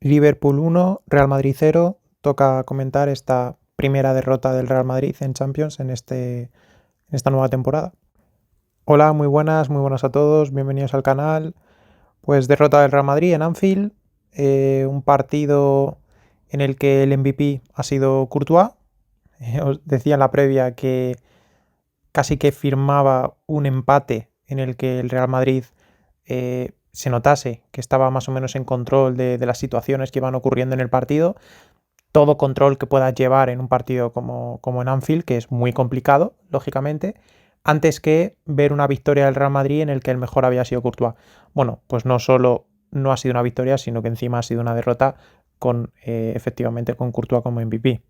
Liverpool 1, Real Madrid 0. Toca comentar esta primera derrota del Real Madrid en Champions en esta nueva temporada. Hola, muy buenas a todos, bienvenidos al canal. Pues derrota del Real Madrid en Anfield, un partido en el que el MVP ha sido Courtois. Os decía en la previa que casi que firmaba un empate en el que el Real Madrid se notase que estaba más o menos en control de las situaciones que iban ocurriendo en el partido. Todo control que puedas llevar en un partido como en Anfield, que es muy complicado, lógicamente, antes que ver una victoria del Real Madrid en el que el mejor había sido Courtois. Bueno, pues no solo no ha sido una victoria, sino que encima ha sido una derrota con efectivamente con Courtois como MVP.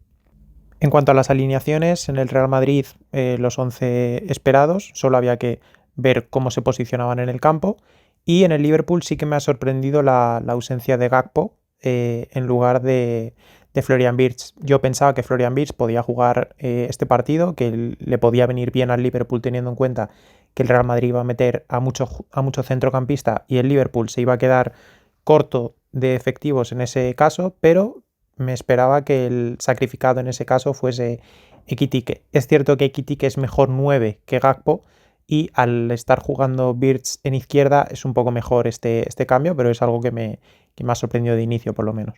En cuanto a las alineaciones, en el Real Madrid los 11 esperados, solo había que ver cómo se posicionaban en el campo. Y en el Liverpool sí que me ha sorprendido la ausencia de Gakpo en lugar de Florian Wirtz. Yo pensaba que Florian Wirtz podía jugar este partido, que le podía venir bien al Liverpool teniendo en cuenta que el Real Madrid iba a meter a mucho centrocampista y el Liverpool se iba a quedar corto de efectivos en ese caso, pero me esperaba que el sacrificado en ese caso fuese Ekitike. Es cierto que Ekitike es mejor 9 que Gakpo y al estar jugando Wirtz en izquierda es un poco mejor este cambio, pero es algo que me ha sorprendido de inicio por lo menos.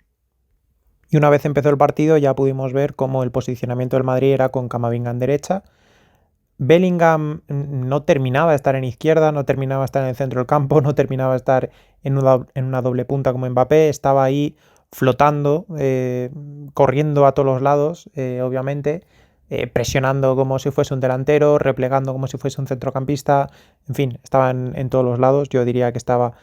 Y una vez empezó el partido ya pudimos ver cómo el posicionamiento del Madrid era con Camavinga en derecha. Bellingham no terminaba de estar en izquierda, no terminaba de estar en el centro del campo, no terminaba de estar en una doble punta como Mbappé, estaba ahí flotando, corriendo a todos los lados, obviamente, presionando como si fuese un delantero, replegando como si fuese un centrocampista, en fin, estaba en todos los lados. Yo diría que estaba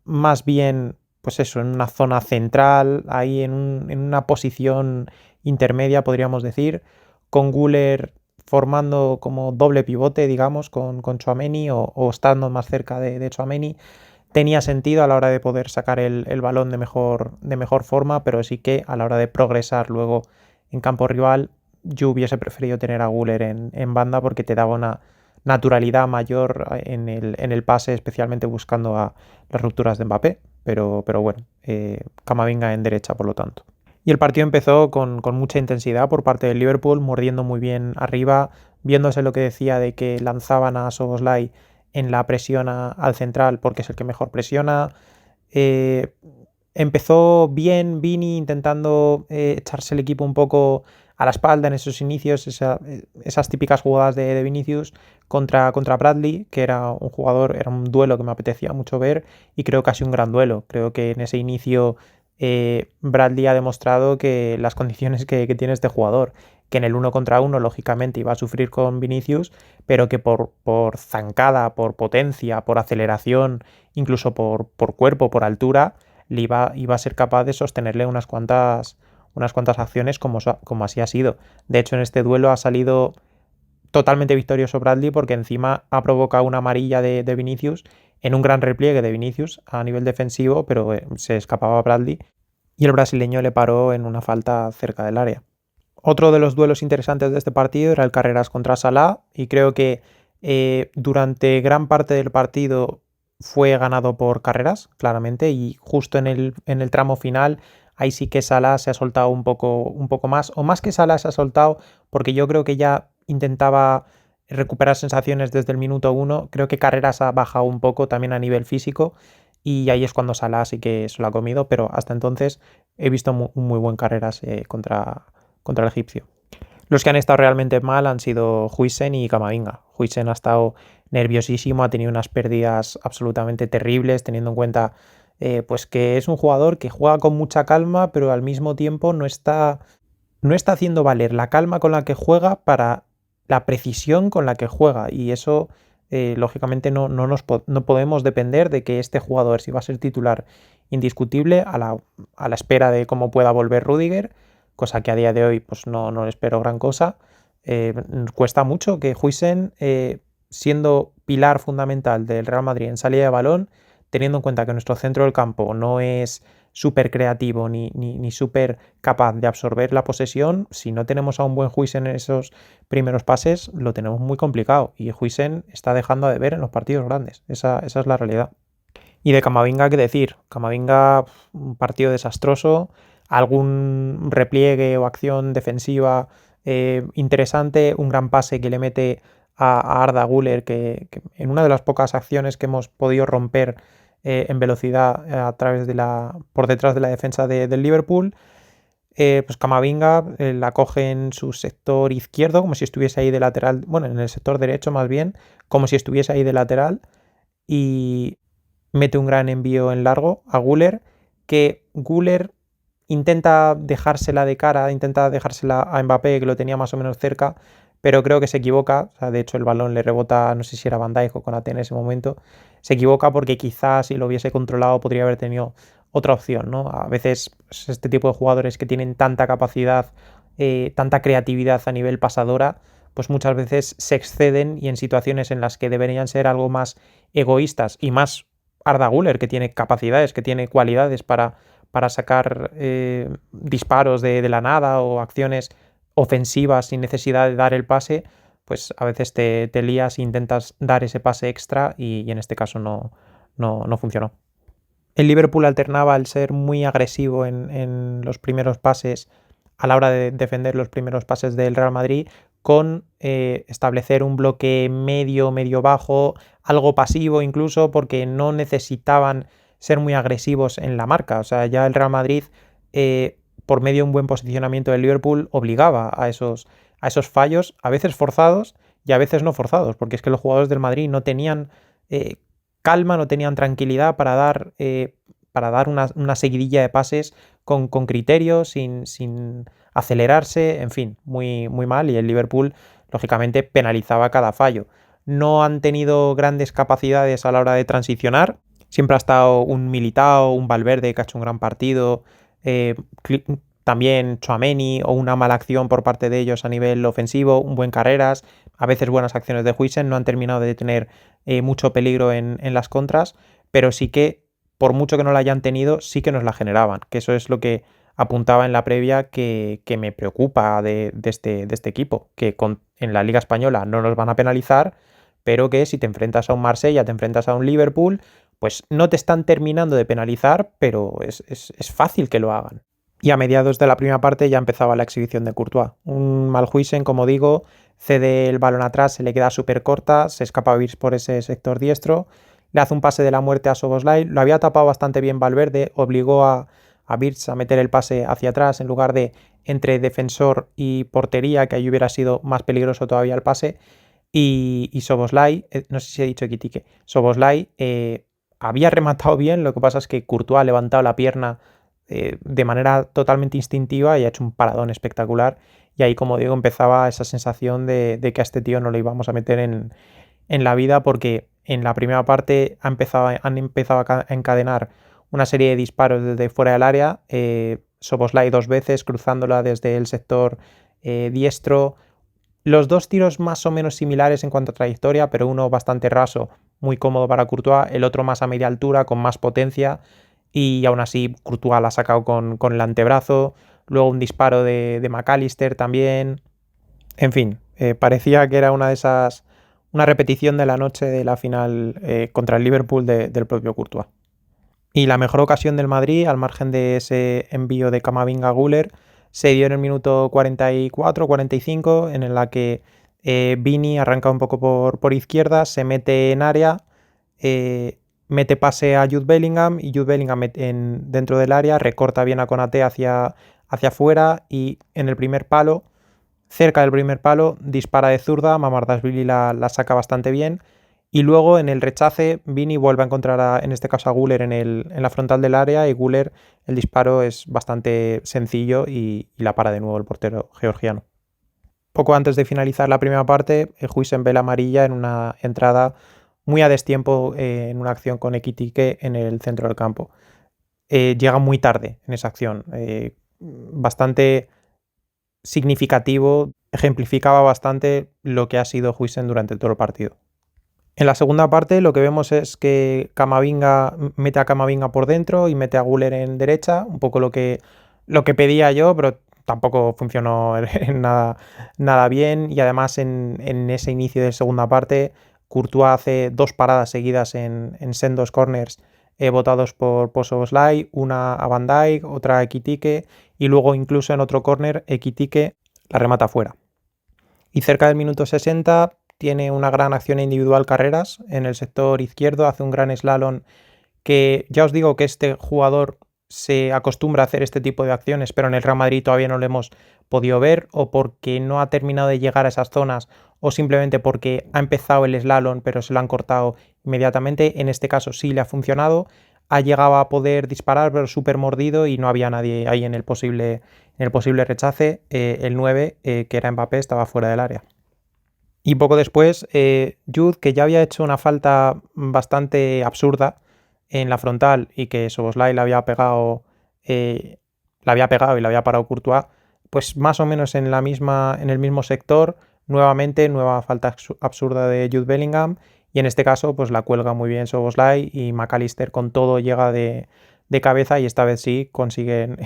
más bien, pues eso, en una zona central, ahí en una posición intermedia, podríamos decir, con Güler formando como doble pivote, digamos, con Tchouaméni o estando más cerca de Tchouaméni. Tenía sentido a la hora de poder sacar el balón de mejor forma, pero sí que a la hora de progresar luego en campo rival, yo hubiese preferido tener a Güler en banda porque te daba una naturalidad mayor en el pase, especialmente buscando a las rupturas de Mbappé, pero bueno, Camavinga en derecha, por lo tanto. Y el partido empezó con mucha intensidad por parte del Liverpool, mordiendo muy bien arriba, viéndose lo que decía de que lanzaban a Szoboszlai en la presión al central porque es el que mejor presiona. Eh, Empezó bien Vini intentando echarse el equipo un poco a la espalda en esos inicios, esas típicas jugadas de Vinicius contra Bradley, que era un jugador, era un duelo que me apetecía mucho ver y creo que ha sido un gran duelo. Creo que en ese inicio Bradley ha demostrado que las condiciones que tiene este jugador, que en el uno contra uno lógicamente iba a sufrir con Vinicius, pero que por zancada, por potencia, por aceleración, incluso por cuerpo, por altura, iba a ser capaz de sostenerle unas cuantas acciones como así ha sido. De hecho, en este duelo ha salido totalmente victorioso Bradley porque encima ha provocado una amarilla de Vinicius en un gran repliegue de Vinicius a nivel defensivo, pero se escapaba Bradley y el brasileño le paró en una falta cerca del área. Otro de los duelos interesantes de este partido era el Carreras contra Salah y creo que durante gran parte del partido fue ganado por Carreras, claramente, y justo en el tramo final ahí sí que Salah se ha soltado un poco más, o más que Salah se ha soltado porque yo creo que ya intentaba recuperar sensaciones desde el minuto uno. Creo que Carreras ha bajado un poco también a nivel físico y ahí es cuando Salah sí que se lo ha comido, pero hasta entonces he visto un muy buen Carreras contra el egipcio. Los que han estado realmente mal han sido Huijsen y Camavinga. Huijsen ha estado nerviosísimo, ha tenido unas pérdidas absolutamente terribles, teniendo en cuenta pues que es un jugador que juega con mucha calma, pero al mismo tiempo no está haciendo valer la calma con la que juega para la precisión con la que juega. Y eso, lógicamente, no podemos depender de que este jugador, si va a ser titular indiscutible, a la espera de cómo pueda volver Rudiger, cosa que a día de hoy pues no le espero gran cosa. Cuesta mucho que Huijsen, siendo pilar fundamental del Real Madrid en salida de balón, teniendo en cuenta que nuestro centro del campo no es súper creativo ni súper capaz de absorber la posesión, si no tenemos a un buen Huijsen en esos primeros pases, lo tenemos muy complicado. Y Huijsen está dejando de ver en los partidos grandes. Esa es la realidad. Y de Camavinga, ¿qué decir? Camavinga, un partido desastroso, algún repliegue o acción defensiva interesante, un gran pase que le mete a Arda Güler, que en una de las pocas acciones que hemos podido romper en velocidad por detrás de la defensa del Liverpool. Pues Camavinga la coge en su sector izquierdo, como si estuviese ahí de lateral, bueno, en el sector derecho más bien, como si estuviese ahí de lateral, y mete un gran envío en largo a Güler, que Güler intenta dejársela de cara, intenta dejársela a Mbappé, que lo tenía más o menos cerca, pero creo que se equivoca. O sea, de hecho, el balón le rebota, no sé si era Van Dijk o Konaté en ese momento. Se equivoca porque quizás si lo hubiese controlado podría haber tenido otra opción, ¿no? A veces pues, este tipo de jugadores que tienen tanta capacidad, tanta creatividad a nivel pasadora, pues muchas veces se exceden y en situaciones en las que deberían ser algo más egoístas y más Arda Güler, que tiene capacidades, que tiene cualidades para sacar disparos de la nada o acciones ofensivas sin necesidad de dar el pase, pues a veces te lías e intentas dar ese pase extra y en este caso no funcionó. El Liverpool alternaba el ser muy agresivo en los primeros pases a la hora de defender los primeros pases del Real Madrid con establecer un bloque medio bajo, algo pasivo incluso, porque no necesitaban ser muy agresivos en la marca. O sea, ya el Real Madrid, por medio de un buen posicionamiento del Liverpool, obligaba a esos fallos, a veces forzados y a veces no forzados, porque es que los jugadores del Madrid no tenían eh, calma, no tenían tranquilidad para dar una seguidilla de pases con criterio, sin acelerarse, en fin, muy, muy mal. Y el Liverpool, lógicamente, penalizaba cada fallo. No han tenido grandes capacidades a la hora de transicionar. Siempre ha estado un Militao, un Valverde que ha hecho un gran partido, eh, también Tchouaméni o una mala acción por parte de ellos a nivel ofensivo, un buen Carreras, a veces buenas acciones de Huijsen, no han terminado de tener mucho peligro en las contras, pero sí que, por mucho que no la hayan tenido, sí que nos la generaban, que eso es lo que apuntaba en la previa que me preocupa de este equipo, que en la Liga Española no nos van a penalizar, pero que si te enfrentas a un Marsella, te enfrentas a un Liverpool, pues no te están terminando de penalizar, pero es fácil que lo hagan. Y a mediados de la primera parte ya empezaba la exhibición de Courtois. Un Malhuisen, como digo, cede el balón atrás, se le queda súper corta, se escapa Virs por ese sector diestro, le hace un pase de la muerte a Szoboszlai, lo había tapado bastante bien Valverde, obligó a Virs a meter el pase hacia atrás en lugar de entre defensor y portería, que ahí hubiera sido más peligroso todavía el pase, y Szoboszlai, no sé si he dicho Equitique, Szoboszlai había rematado bien, lo que pasa es que Courtois ha levantado la pierna de manera totalmente instintiva y ha hecho un paradón espectacular. Y ahí, como digo, empezaba esa sensación de que a este tío no lo íbamos a meter en la vida, porque en la primera parte han empezado a encadenar una serie de disparos desde fuera del área. Szoboszlai 2 veces cruzándola desde el sector diestro. Los dos tiros más o menos similares en cuanto a trayectoria, pero uno bastante raso, muy cómodo para Courtois, el otro más a media altura, con más potencia, y aún así Courtois la ha sacado con el antebrazo. Luego un disparo de McAllister también. En fin, parecía que era una repetición de la noche de la final contra el Liverpool del propio Courtois. Y la mejor ocasión del Madrid, al margen de ese envío de Camavinga a Güler, se dio en el minuto 44-45, en la que Vini arranca un poco por izquierda, se mete en área, mete pase a Jude Bellingham y Jude Bellingham dentro del área recorta bien a Konaté hacia afuera y en el primer palo, cerca del primer palo, dispara de zurda, Mamardashvili la saca bastante bien. Y luego en el rechace, Vini vuelve a encontrar, en este caso a Güler en la frontal del área, y Güler, el disparo es bastante sencillo y la para de nuevo el portero georgiano. Poco antes de finalizar la primera parte, Huijsen ve la amarilla en una entrada muy a destiempo en una acción con Equitique en el centro del campo. Llega muy tarde en esa acción, bastante significativo, ejemplificaba bastante lo que ha sido Huijsen durante todo el partido. En la segunda parte lo que vemos es que Camavinga mete a Camavinga por dentro y mete a Güler en derecha, un poco lo que pedía yo, pero tampoco funcionó nada bien. Y además en ese inicio de segunda parte, Courtois hace 2 paradas seguidas en sendos corners botados por Szoboszlai, una a Van Dijk, otra a Ekitike y luego incluso en otro córner Ekitike la remata fuera. Y cerca del minuto 60 tiene una gran acción individual Carreras en el sector izquierdo, hace un gran slalom que ya os digo que este jugador se acostumbra a hacer este tipo de acciones, pero en el Real Madrid todavía no lo hemos podido ver, o porque no ha terminado de llegar a esas zonas, o simplemente porque ha empezado el slalom pero se lo han cortado inmediatamente. En este caso sí le ha funcionado, ha llegado a poder disparar pero súper mordido y no había nadie ahí en el posible rechace. El 9, que era Mbappé, estaba fuera del área. Y poco después, Jude, que ya había hecho una falta bastante absurda en la frontal y que Szoboszlai le había pegado y le había parado Courtois, pues más o menos en el mismo sector, nuevamente nueva falta absurda de Jude Bellingham, y en este caso pues la cuelga muy bien Szoboszlai y McAllister con todo llega de cabeza y esta vez sí consiguen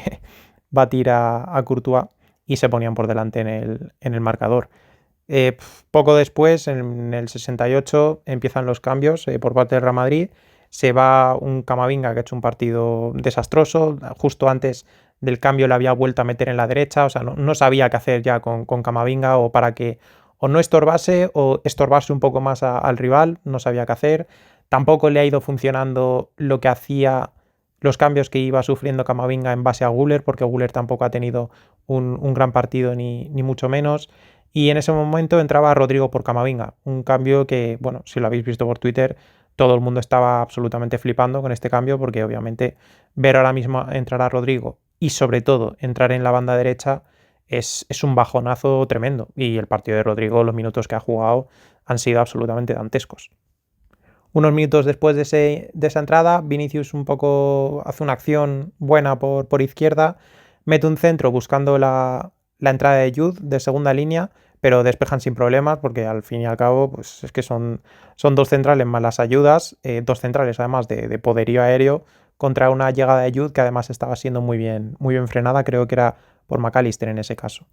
batir a Courtois y se ponían por delante en el marcador. Poco después, en el 68, empiezan los cambios por parte del Real Madrid. Se va un Camavinga que ha hecho un partido desastroso. Justo antes del cambio le había vuelto a meter en la derecha. O sea, no sabía qué hacer ya con Camavinga, o para que o no estorbase o estorbarse un poco más al rival. No sabía qué hacer. Tampoco le ha ido funcionando lo que hacía, los cambios que iba sufriendo Camavinga en base a Güler, porque Güler tampoco ha tenido un gran partido ni mucho menos. Y en ese momento entraba Rodrigo por Camavinga, un cambio que, bueno, si lo habéis visto por Twitter, todo el mundo estaba absolutamente flipando con este cambio, porque obviamente ver ahora mismo entrar a Rodrigo y sobre todo entrar en la banda derecha es un bajonazo tremendo. Y el partido de Rodrigo, los minutos que ha jugado, han sido absolutamente dantescos. Unos minutos después de esa entrada, Vinicius un poco hace una acción buena por izquierda, mete un centro buscando la entrada de Jude de segunda línea, pero despejan sin problemas porque al fin y al cabo pues es que son dos centrales más las ayudas, dos centrales además de poderío aéreo contra una llegada de Jude que además estaba siendo muy bien frenada, creo que era por McAllister en ese caso.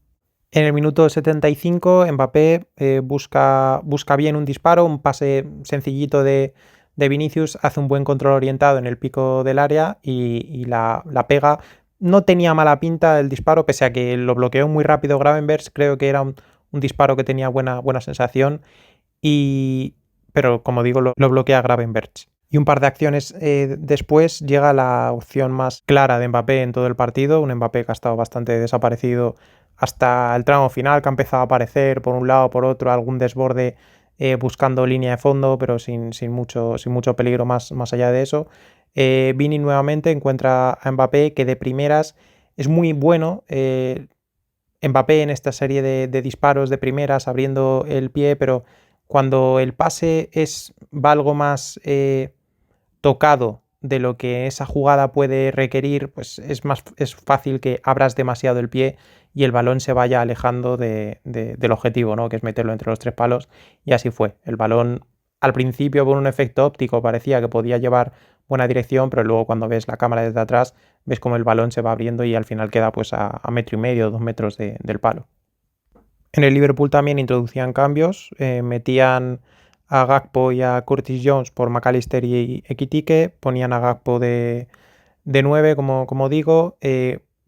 En el minuto 75, Mbappé busca bien un disparo, un pase sencillito de Vinicius, hace un buen control orientado en el pico del área y la pega. No tenía mala pinta el disparo, pese a que lo bloqueó muy rápido Gravenberch. Creo que era un disparo que tenía buena sensación, pero como digo, lo bloquea Gravenberch. Y un par de acciones después llega la opción más clara de Mbappé en todo el partido, un Mbappé que ha estado bastante desaparecido hasta el tramo final, que ha empezado a aparecer por un lado, por otro, algún desborde buscando línea de fondo, pero sin mucho peligro más allá de eso. Vini nuevamente encuentra a Mbappé, que de primeras es muy bueno. Mbappé en esta serie de disparos de primeras abriendo el pie, pero cuando el pase va algo más tocado de lo que esa jugada puede requerir, pues es fácil que abras demasiado el pie y el balón se vaya alejando del objetivo, ¿no? Que es meterlo entre los tres palos, y así fue. El balón al principio, por un efecto óptico, parecía que podía llevar buena dirección, pero luego cuando ves la cámara desde atrás ves como el balón se va abriendo y al final queda pues a 1,5 metros, 2 metros del palo. En el Liverpool también introducían cambios, metían a Gakpo y a Curtis Jones por McAllister y Ekitike, ponían a Gakpo de 9, como digo.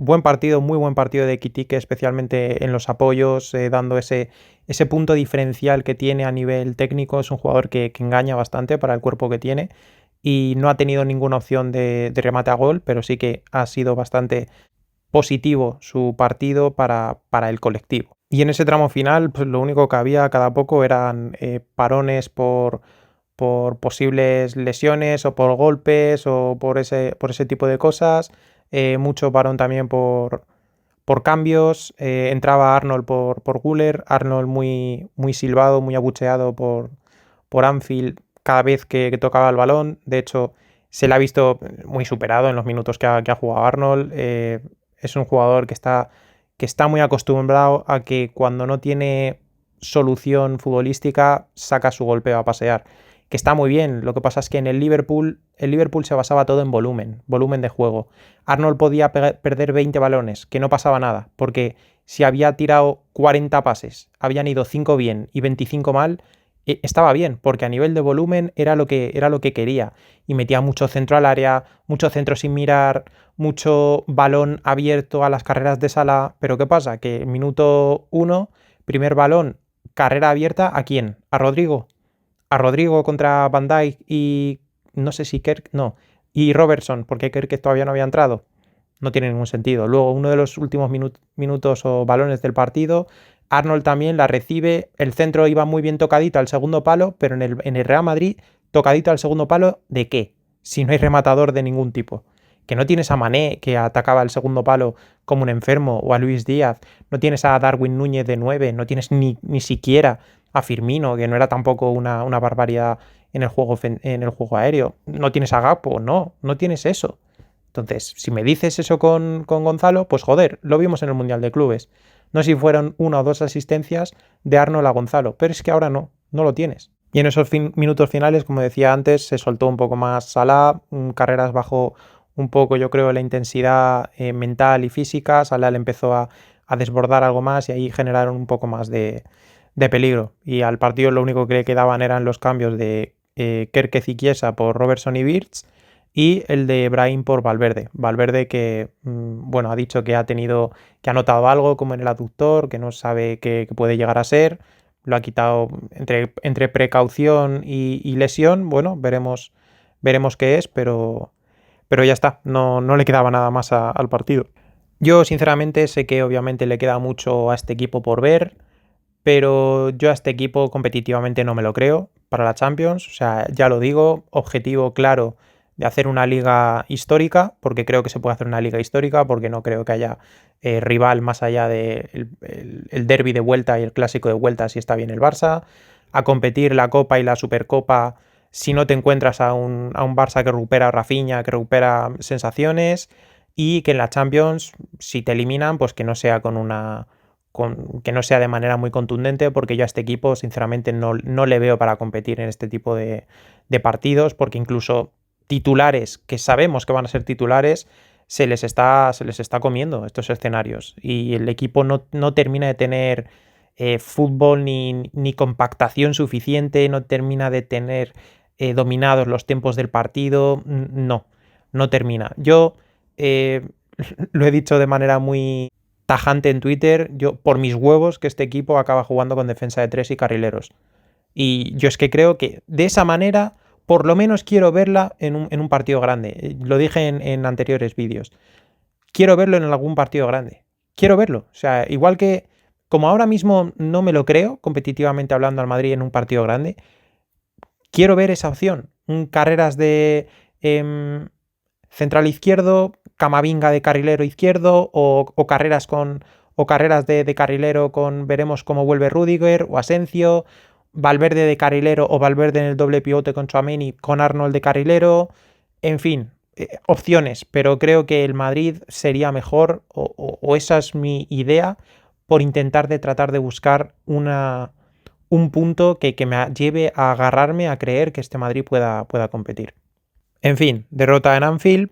Buen partido, muy buen partido de Ekitike, especialmente en los apoyos, dando ese punto diferencial que tiene a nivel técnico. Es un jugador que engaña bastante para el cuerpo que tiene y no ha tenido ninguna opción de remate a gol, pero sí que ha sido bastante positivo su partido para el colectivo. Y en ese tramo final, pues lo único que había cada poco eran parones por posibles lesiones o por golpes o por ese tipo de cosas. Mucho parón también por cambios. Entraba Arnold por Güler. Arnold muy silbado, muy abucheado por Anfield cada vez que tocaba el balón. De hecho, se le ha visto muy superado en los minutos que ha jugado Arnold. Es un jugador que está muy acostumbrado a que cuando no tiene solución futbolística saca su golpeo a pasear, que está muy bien. Lo que pasa es que en el Liverpool se basaba todo en volumen de juego. Arnold podía perder 20 balones, que no pasaba nada, porque si había tirado 40 pases, habían ido 5 bien y 25 mal, estaba bien, porque a nivel de volumen era lo que quería. Y metía mucho centro al área, mucho centro sin mirar, mucho balón abierto a las carreras de Salah. Pero ¿qué pasa? Que minuto 1, primer balón, carrera abierta, ¿a quién? ¿A Rodrigo? A Rodrigo contra Van Dijk y no sé si Kirk, no, y Robertson, porque Kirk todavía no había entrado. No tiene ningún sentido. Luego, uno de los últimos minutos o balones del partido, Arnold también la recibe, el centro iba muy bien tocadito al segundo palo, pero en el Real Madrid, tocadito al segundo palo, ¿de qué? Si no hay rematador de ningún tipo. Que no tienes a Mané, que atacaba el segundo palo como un enfermo, o a Luis Díaz, no tienes a Darwin Núñez de 9, no tienes ni siquiera a Firmino, que no era tampoco una barbaridad en el juego aéreo, no tienes a Gakpo, no tienes eso. Entonces, si me dices eso con Gonzalo, pues joder, lo vimos en el Mundial de Clubes. No sé si fueron una o dos asistencias de Arnold a Gonzalo, pero es que ahora no lo tienes. Y en esos minutos finales, como decía antes, se soltó un poco más Salah, carreras bajó un poco, yo creo, la intensidad mental y física. Salah le empezó a desbordar algo más y ahí generaron un poco más de peligro. Y al partido lo único que le quedaban eran los cambios de Kerkez y Chiesa por Robertson y Wirtz y el de Brahim por Valverde. Valverde que, bueno, ha dicho que que ha notado algo como en el aductor, que no sabe qué puede llegar a ser. Lo ha quitado entre precaución y lesión. Bueno, veremos qué es, pero ya está. No le quedaba nada más al partido. Yo, sinceramente, sé que obviamente le queda mucho a este equipo por ver, pero yo a este equipo competitivamente no me lo creo para la Champions. O sea, ya lo digo, objetivo claro de hacer una liga histórica, porque creo que se puede hacer una liga histórica, porque no creo que haya rival más allá del el derbi de vuelta y el clásico de vuelta si está bien el Barça, a competir la Copa y la Supercopa si no te encuentras a un Barça que recupera a Rafinha, que recupera sensaciones, y que en la Champions, si te eliminan, pues que no sea que no sea de manera muy contundente, porque yo a este equipo sinceramente no le veo para competir en este tipo de partidos, porque incluso titulares que sabemos que van a ser titulares se les está comiendo estos escenarios y el equipo no termina de tener fútbol ni compactación suficiente, no termina de tener dominados los tiempos del partido, no termina. Yo eh, lo he dicho de manera muy tajante en Twitter, yo por mis huevos que este equipo acaba jugando con defensa de tres y carrileros. Y yo es que creo que de esa manera, por lo menos quiero verla en un partido grande. Lo dije en anteriores vídeos. Quiero verlo en algún partido grande. Quiero verlo. O sea, igual que como ahora mismo no me lo creo, competitivamente hablando al Madrid en un partido grande, quiero ver esa opción. Carreras de central izquierdo, Camavinga de carrilero izquierdo o carreras de carrilero con veremos cómo vuelve Rudiger o Asencio, Valverde de carrilero o Valverde en el doble pivote con Tchouaméni con Arnold de carrilero, en fin, opciones, pero creo que el Madrid sería mejor o esa es mi idea por intentar de tratar de buscar un punto que me lleve a agarrarme a creer que este Madrid pueda competir. En fin, derrota en Anfield,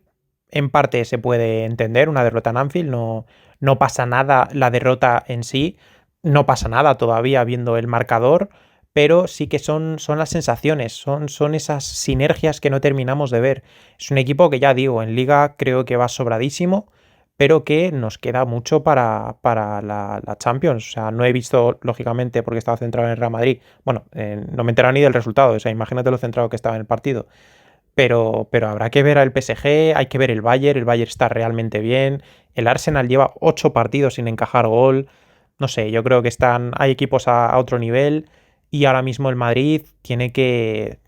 en parte se puede entender una derrota en Anfield, no pasa nada la derrota en sí, no pasa nada todavía viendo el marcador, pero sí que son las sensaciones, son esas sinergias que no terminamos de ver. Es un equipo que ya digo, en liga creo que va sobradísimo, pero que nos queda mucho para la Champions. O sea, no he visto, lógicamente, porque estaba centrado en el Real Madrid, bueno, no me he enterado ni del resultado, o sea, imagínate lo centrado que estaba en el partido. Pero habrá que ver al PSG, hay que ver el Bayern está realmente bien, el Arsenal lleva 8 partidos sin encajar gol, no sé, yo creo que hay equipos a otro nivel y ahora mismo el Madrid tiene que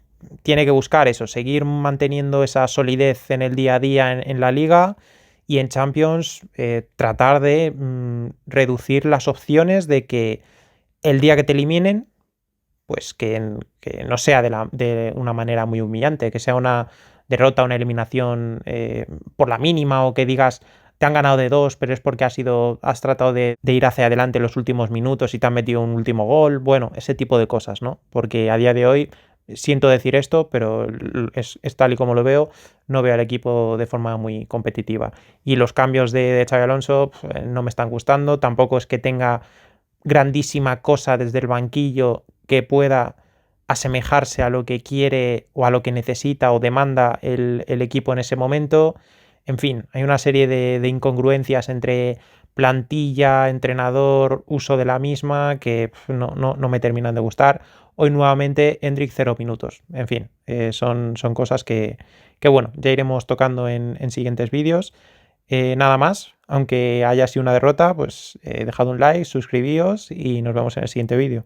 buscar eso, seguir manteniendo esa solidez en el día a día en la liga y en Champions tratar de reducir las opciones de que el día que te eliminen pues que no sea de una manera muy humillante, que sea una derrota, una eliminación por la mínima o que digas te han ganado de dos, pero es porque has tratado de ir hacia adelante en los últimos minutos y te han metido un último gol. Bueno, ese tipo de cosas, ¿no? Porque a día de hoy, siento decir esto, pero es tal y como lo veo, no veo al equipo de forma muy competitiva. Y los cambios de Xabi Alonso no me están gustando, tampoco es que tenga grandísima cosa desde el banquillo que pueda asemejarse a lo que quiere o a lo que necesita o demanda el equipo en ese momento. En fin, hay una serie de incongruencias entre plantilla, entrenador, uso de la misma que no me terminan de gustar. Hoy nuevamente Endrick 0 minutos. En fin, son cosas que bueno, ya iremos tocando en siguientes vídeos. Nada más, aunque haya sido una derrota, pues dejad un like, suscribíos y nos vemos en el siguiente vídeo.